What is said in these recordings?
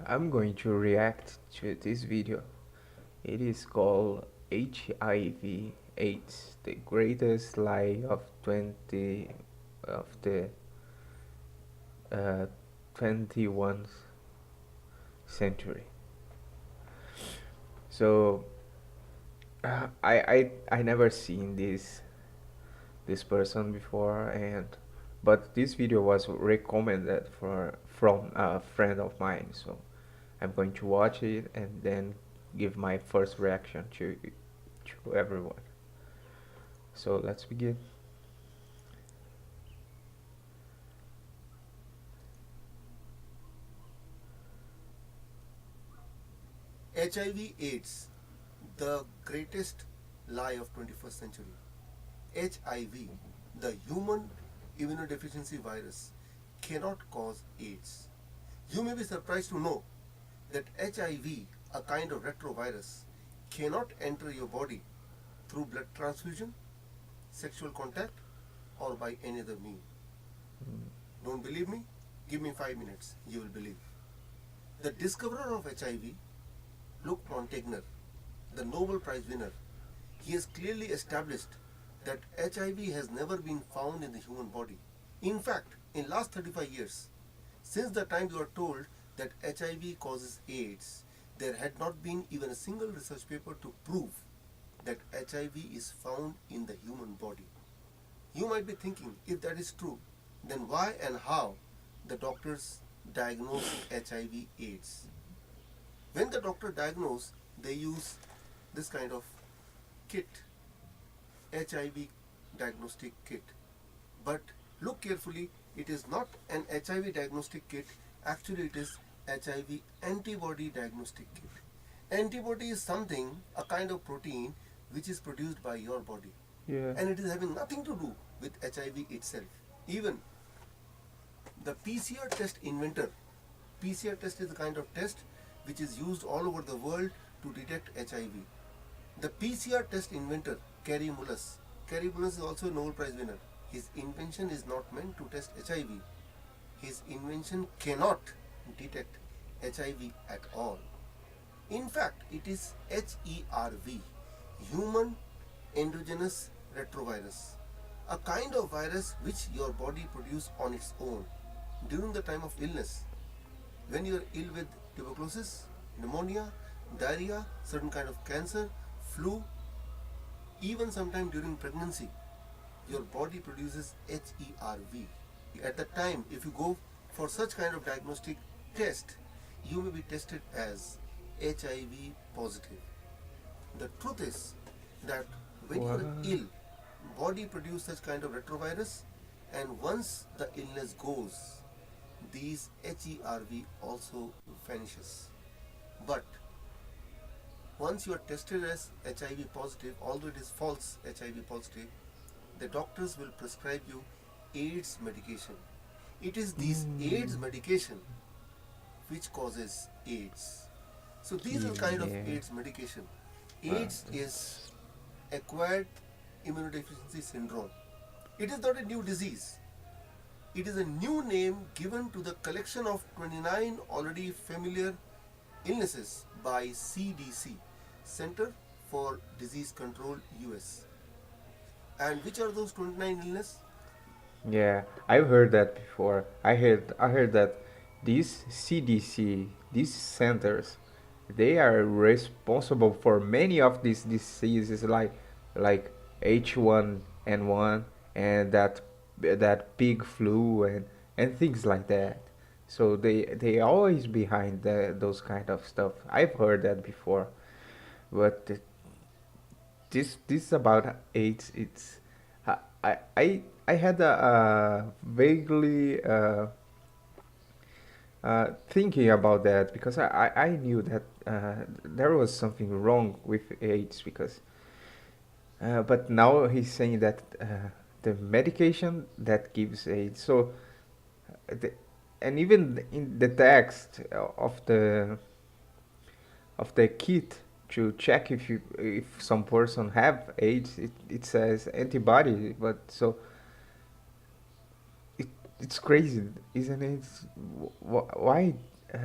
I'm going to react to this video. It is called HIV-AIDS, the greatest lie of 20 of the uh, 21st century. So I never seen this person before, and but this video was recommended from a friend of mine, so I'm going to watch it and then give my first reaction to everyone. So let's begin. HIV-AIDS, the greatest lie of 21st century. HIV, the human immunodeficiency virus, cannot cause AIDS. You may be surprised to know that HIV, a kind of retrovirus, cannot enter your body through blood transfusion, sexual contact, or by any other means. Don't believe me? Give me 5 minutes, you will believe. The discoverer of HIV, Luc Montagnier, the Nobel Prize winner, he has clearly established that HIV has never been found in the human body. In fact, in last 35 years, since the time you are told that HIV causes AIDS, there had not been even a single research paper to prove that HIV is found in the human body. You might be thinking, if that is true, then why and how the doctors diagnose HIV/AIDS? When the doctor diagnose, they use this kind of kit, HIV diagnostic kit. But look carefully, it is not an HIV diagnostic kit, actually it is HIV antibody diagnostic kit. Antibody is something, a kind of protein which is produced by your body, Yeah. and it is having nothing to do with HIV itself. Even the PCR test inventor, PCR test is a kind of test which is used all over the world to detect HIV. The PCR test inventor, Kerry Mullis is also a Nobel Prize winner. His invention is not meant to test HIV. His invention cannot detect HIV at all. In fact, it is HERV, human endogenous retrovirus, a kind of virus which your body produces on its own during the time of illness. When you are ill with tuberculosis, pneumonia, diarrhea, certain kind of cancer, flu, even sometime during pregnancy, your body produces HERV. At that time, if you go for such kind of diagnostic test, you may be tested as HIV positive. The truth is that when you What? are ill, body produces such kind of retrovirus, and once the illness goes, these HERV also vanishes. But once you are tested as HIV positive, although it is false HIV positive, the doctors will prescribe you AIDS medication. It is this AIDS medication which causes AIDS. So these are kind of Yeah. AIDS medication. Uh, AIDS is acquired immunodeficiency syndrome. It is not a new disease. It is a new name given to the collection of 29 already familiar illnesses by CDC, Center for Disease Control US. And which are those 29 illnesses? yeah, I've heard that before. I heard that these CDC, these centers, they are responsible for many of these diseases like H1N1 and that pig flu and things like that. So they always behind those kind of stuff. I've heard that before, but this about AIDS. It's I I had a vaguely thinking about that because I knew that there was something wrong with AIDS because but now he's saying that the medication that gives AIDS. So the, and even in the text of the kit to check if some person have AIDS, it says antibody, but so it it's crazy, isn't it? Why? Uh,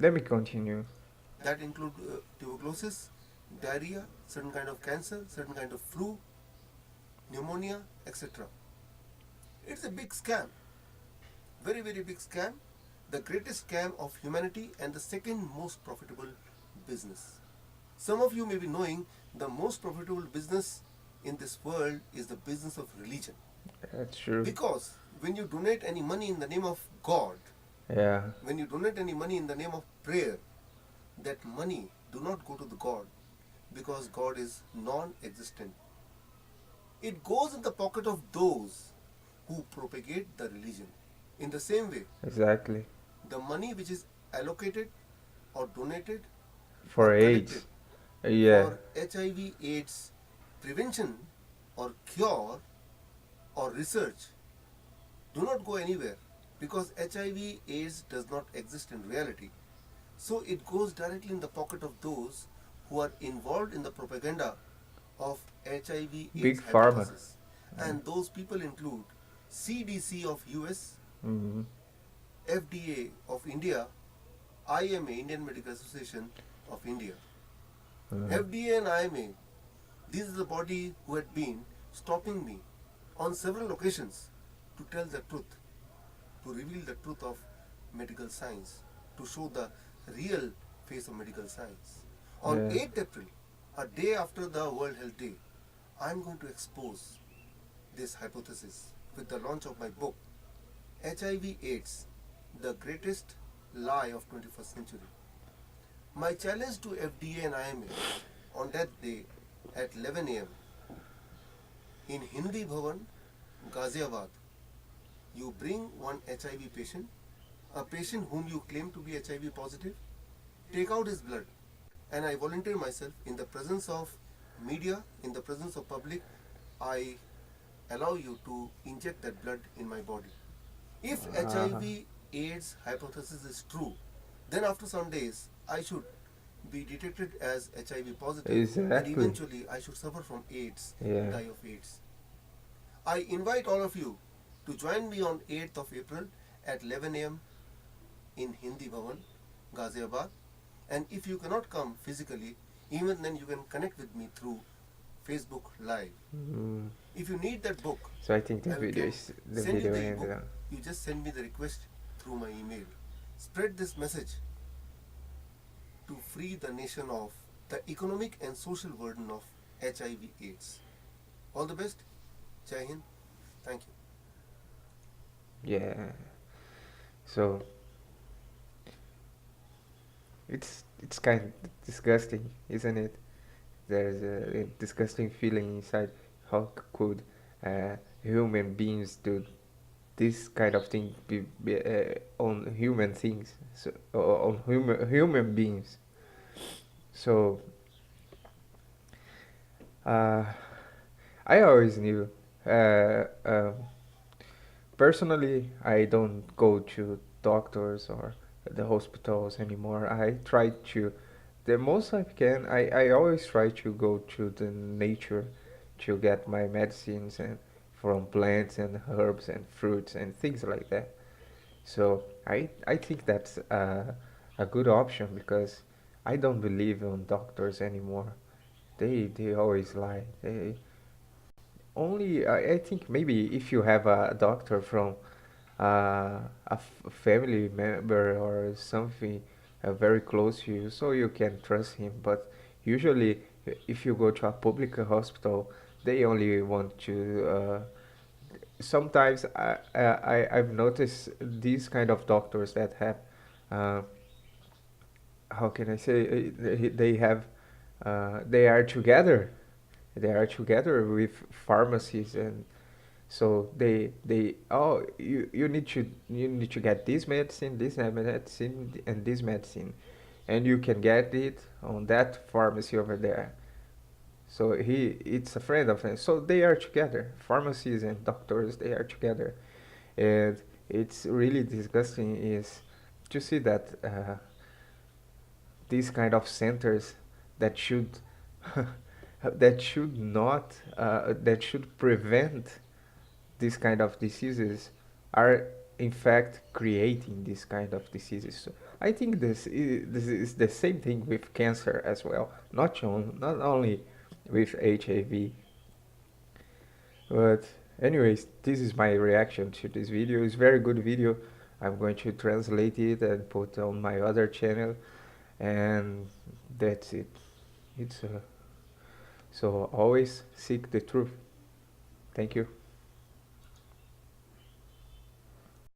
Let me continue. That include tuberculosis, diarrhea, certain kind of cancer, certain kind of flu, pneumonia, etc. It's a big scam, very very big scam, the greatest scam of humanity and the second most profitable business. Some of you may be knowing the most profitable business in this world is the business of religion. That's true. Because when you donate any money in the name of God, Yeah. when you donate any money in the name of prayer, that money do not go to the God because God is non-existent. It goes in the pocket of those who propagate the religion. In the same way, Exactly. the money which is allocated or donated or For collected AIDS. Yeah. for HIV AIDS prevention or cure or research do not go anywhere because HIV AIDS does not exist in reality. So it goes directly in the pocket of those who are involved in the propaganda of HIV AIDS Big pharma. hypothesis. And those people include CDC of US, Mm-hmm. FDA of India, IMA, Indian Medical Association of India. Uh, FDA and IMA, this is the body who had been stopping me on several occasions to tell the truth, to reveal the truth of medical science, to show the real face of medical science. On yeah. 8th April, a day after the World Health Day, I am going to expose this hypothesis with the launch of my book, HIV AIDS, the greatest lie of 21st century. My challenge to FDA and IMA on that day at 11 a.m. in Hindi Bhavan, Ghaziabad, you bring one HIV patient, a patient whom you claim to be HIV positive, take out his blood, and I volunteer myself in the presence of media, in the presence of public, I allow you to inject that blood in my body. If Uh, HIV AIDS hypothesis is true, then after some days I should be detected as HIV positive and exactly. eventually I should suffer from AIDS, Yeah. die of AIDS. I invite all of you to join me on 8th of April at 11 a.m. in Hindi Bhavan, Ghaziabad. And if you cannot come physically, even then you can connect with me through Facebook Live. Mm. If you need that book, So I think I can the send you video the ended ebook. on. You just send me the request through my email. Spread this message to free the nation of the economic and social burden of HIV/AIDS. All the best. Jai Hind. Thank you. Yeah. So it's kind of disgusting, isn't it? There's a disgusting feeling inside. How could human beings do this kind of thing on human things? So on human beings. So uh, I always knew. Uh, um, Personally, I don't go to doctors or the hospitals anymore. I try to, the most I can, I always try to go to the nature to get my medicines and from plants and herbs and fruits and things like that. So I think that's a good option because I don't believe in doctors anymore. They always lie. They only I think maybe if you have a doctor from family member or something very close to you, so you can trust him. But usually, if you go to a public hospital, they only want to. Sometimes I've noticed these kind of doctors that have, uh, how can I say, they have, they are together. They are together with pharmacies and so they oh you need to get this medicine and this medicine, and you can get it on that pharmacy over there. So it's a friend of him. So they are together. Pharmacies and doctors they are together, and it's really disgusting is to see that these kind of centers that should that should not that should prevent these kind of diseases are in fact creating this kind of diseases. So I think this is the same thing with cancer as well, not only with HIV. But anyways, this is my reaction to this video. It's a very good video. I'm going to translate it and put on my other channel, and that's it. It's so always seek the truth. Thank you.